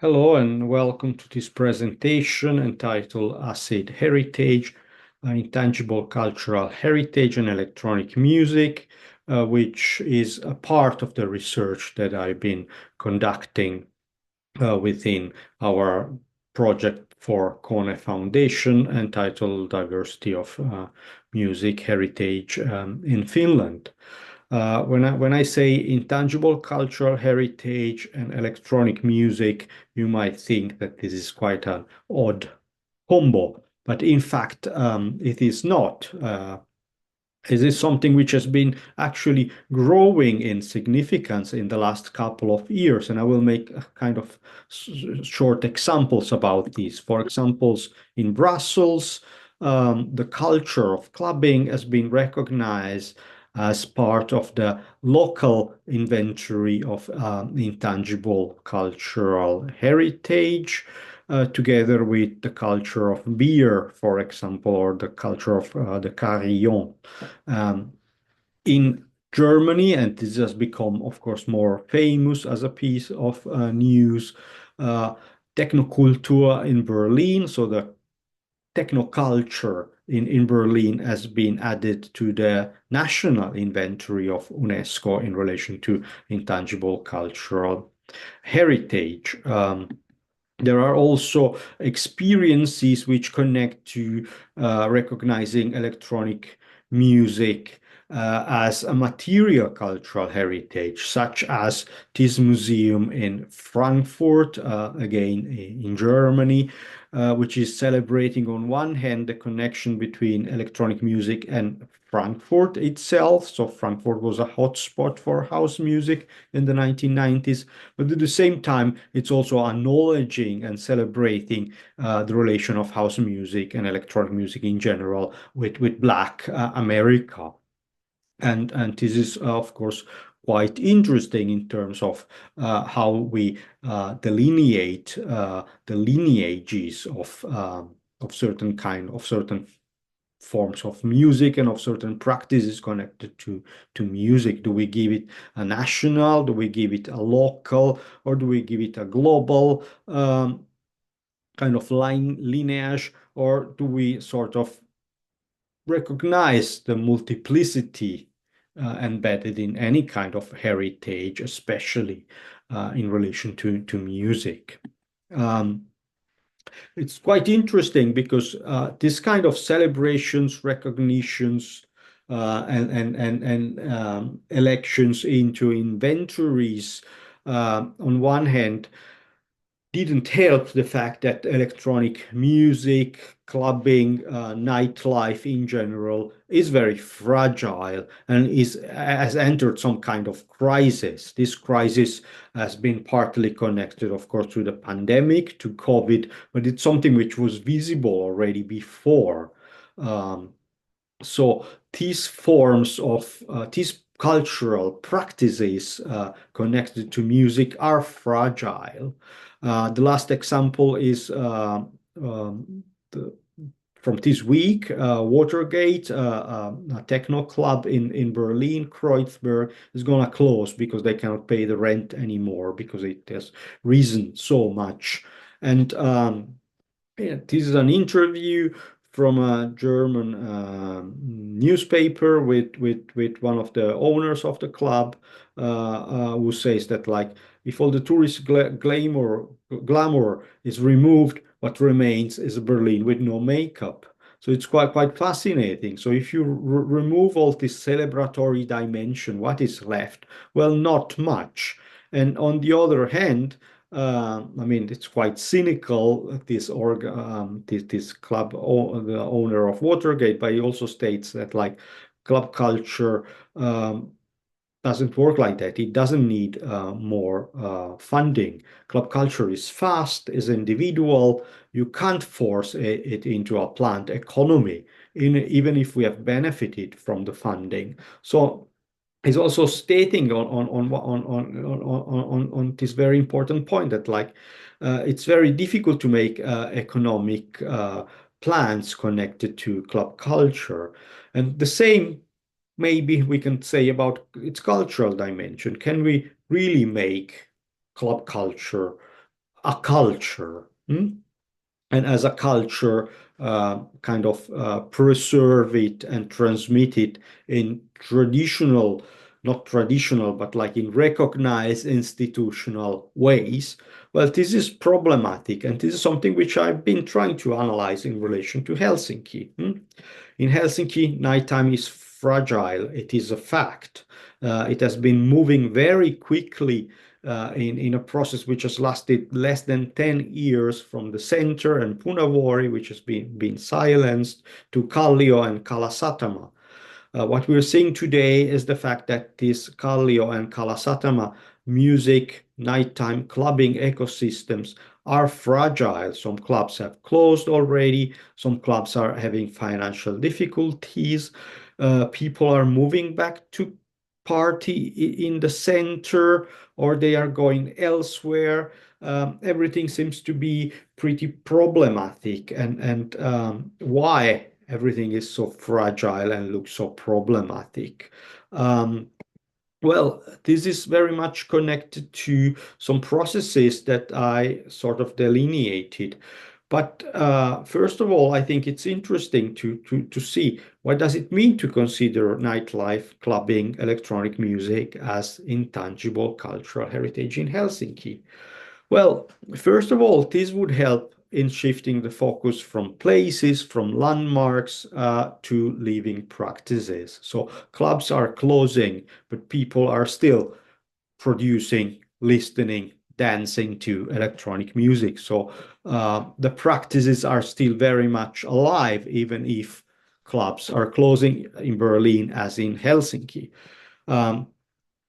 Hello and welcome to this presentation entitled Acid Heritage, Intangible Cultural Heritage and Electronic Music, which is a part of the research that I've been conducting within our project for Kone Foundation entitled Diversity of Music Heritage in Finland. When I say intangible cultural heritage and electronic music, you might think that this is quite an odd combo, but in fact, it is not. It is something which has been actually growing in significance in the last couple of years, and I will make a kind of short examples about these. For examples, in Brussels, the culture of clubbing has been recognized as part of the local inventory of intangible cultural heritage, together with the culture of beer, for example, or the culture of the carillon. In Germany, and this has become, of course, more famous as a piece of news, Technokultur in Berlin, so the techno culture in Berlin has been added to the national inventory of UNESCO in relation to intangible cultural heritage. There are also experiences which connect to recognizing electronic music as a material cultural heritage, such as this museum in Frankfurt, again in Germany, which is celebrating on one hand the connection between electronic music and Frankfurt itself. So Frankfurt was a hotspot for house music in the 1990s, but at the same time, it's also acknowledging and celebrating the relation of house music and electronic music in general with Black America. And this is, of course, quite interesting in terms of how we delineate the lineages of certain forms of music and of certain practices connected to music. Do we give it a national? Do we give it a local? Or do we give it a global kind of lineage? Or do we sort of recognize the multiplicity embedded in any kind of heritage, especially in relation to music? It's quite interesting because this kind of celebrations, recognitions, and elections into inventories, on one hand, didn't help the fact that electronic music, clubbing, nightlife in general is very fragile and has entered some kind of crisis. This crisis has been partly connected, of course, to the pandemic, to COVID, but it's something which was visible already before. So these forms of these cultural practices connected to music are fragile. The last example is from this week, Watergate, a techno club in Berlin, Kreuzberg, is going to close because they cannot pay the rent anymore because it has risen so much. And this is an interview from a German newspaper with one of the owners of the club, who says that, like, if all the tourist glamour is removed, what remains is Berlin with no makeup. So it's quite fascinating. So if you remove all this celebratory dimension, what is left? Well, not much. And on the other hand, I mean, it's quite cynical, this club, the owner of Watergate, but he also states that, like, club culture doesn't work like that. It doesn't need more funding. Club culture is fast, is individual. You can't force it into a planned economy, even if we have benefited from the funding. So he's also stating on this very important point that, like, it's very difficult to make economic plans connected to club culture, and the same maybe we can say about its cultural dimension. Can we really make club culture a culture. And as a culture, kind of preserve it and transmit it in traditional, not traditional, but like in recognized institutional ways. Well, this is problematic, and this is something which I've been trying to analyze in relation to Helsinki. In Helsinki, nighttime is fragile. It is a fact. It has been moving very quickly in a process which has lasted less than 10 years from the center and Punavuori, which has been silenced, to Kallio and Kalasatama. What we're seeing today is the fact that this Kallio and Kalasatama music, nighttime clubbing ecosystems are fragile. Some clubs have closed already. Some clubs are having financial difficulties. People are moving back to party in the center, or they are going elsewhere. Everything seems to be pretty problematic, and why everything is so fragile and looks so problematic. Well, this is very much connected to some processes that I sort of delineated. But first of all, I think it's interesting to see what does it mean to consider nightlife, clubbing, electronic music as intangible cultural heritage in Helsinki. Well, first of all, this would help in shifting the focus from places, from landmarks to living practices. So clubs are closing, but people are still producing, listening, dancing to electronic music. So the practices are still very much alive, even if clubs are closing in Berlin as in Helsinki.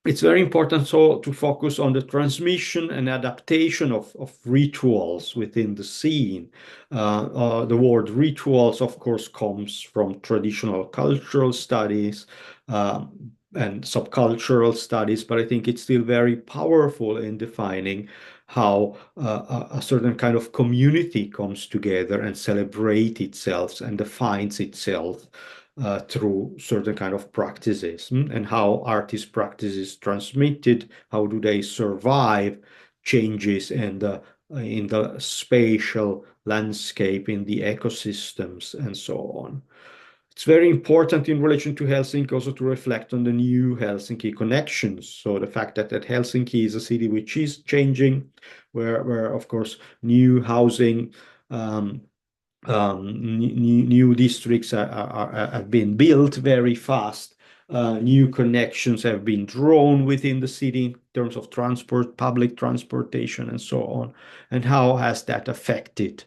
It's very important so to focus on the transmission and adaptation of rituals within the scene. The word rituals, of course, comes from traditional cultural studies and subcultural studies, but I think it's still very powerful in defining how a certain kind of community comes together and celebrates itself and defines itself through certain kind of practices, and how are these practices transmitted, how do they survive changes in the spatial landscape, in the ecosystems, and so on. It's very important in relation to Helsinki also to reflect on the new Helsinki connections. So the fact that Helsinki is a city which is changing, where of course new housing, new districts have been built very fast. New connections have been drawn within the city in terms of transport, public transportation, and so on. And how has that affected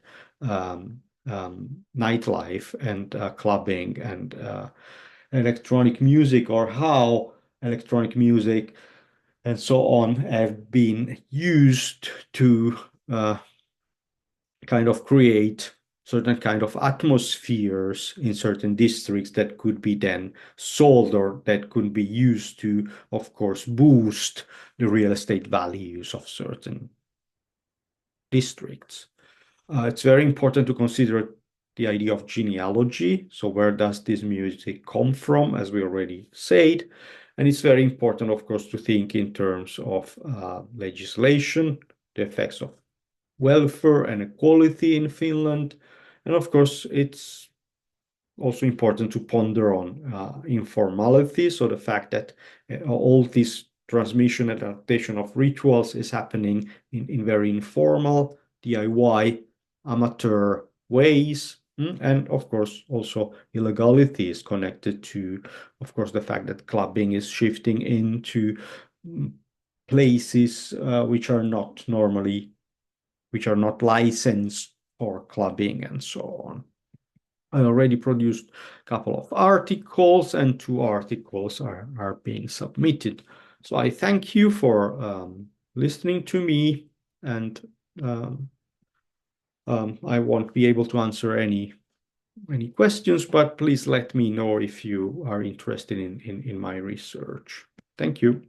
nightlife and clubbing and electronic music, or how electronic music and so on have been used to kind of create certain kind of atmospheres in certain districts that could be then sold, or that could be used to, of course, boost the real estate values of certain districts. It's very important to consider the idea of genealogy. So where does this music come from, as we already said? And it's very important, of course, to think in terms of legislation, the effects of welfare and equality in Finland. And of course, it's also important to ponder on informality. So the fact that all this transmission and adaptation of rituals is happening in very informal, DIY, amateur ways. And of course, also illegality is connected to, of course, the fact that clubbing is shifting into places which are not licensed for clubbing and so on. I already produced a couple of articles, and 2 articles are being submitted. So I thank you for listening to me, and I won't be able to answer any questions, but please let me know if you are interested in my research. Thank you.